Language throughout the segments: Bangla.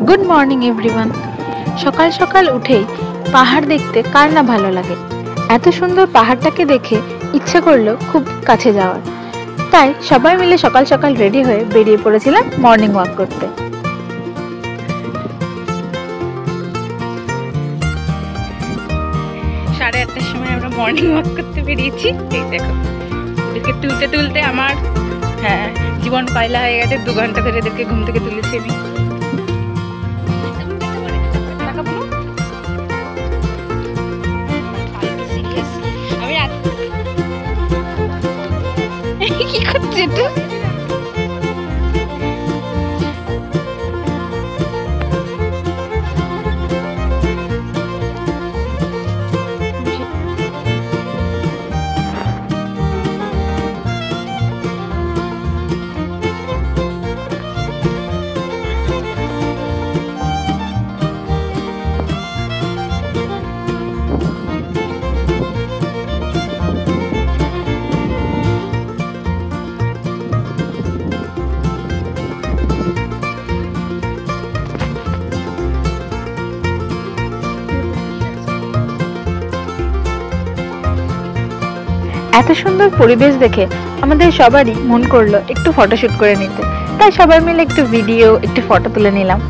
Good morning everyone. সকাল সকাল উঠেই পাহাড় দেখতে কার না ভালো লাগে। এত সুন্দর পাহাড়টাকে দেখে ইচ্ছে করলো খুব কাছে যাওয়ার। তাই সবাই মিলে সকাল সকাল রেডি হয়ে বেরিয়ে পড়েছিলাম মর্নিং ওয়াক করতে। সাড়ে 8টার সময় আমরা মর্নিং ওয়াক করতে বেরিয়েছি। এই দেখো, এদেরকে তুলতে তুলতে আমার জীবন পাইলা হয়ে গেছে। 2 ঘন্টা ধরে এদেরকে ঘুম থেকে তুলেছি আমি। কি করছে এটা? এত সুন্দর পরিবেশ দেখে আমাদের সবারই মন করলো একটু ফটোশুট করে নিতে। তাই সবাই মিলে একটু ভিডিও, একটু ফটো তুলে নিলাম।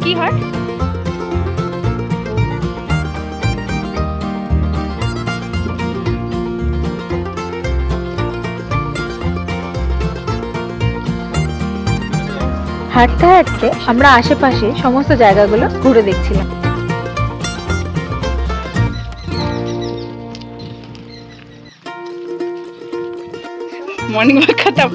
কি হয়? হাঁটতে হাঁটতে আমরা আশেপাশে সমস্ত জায়গাগুলো ঘুরে দেখছিলাম। মর্নিং ওয়াক খতম।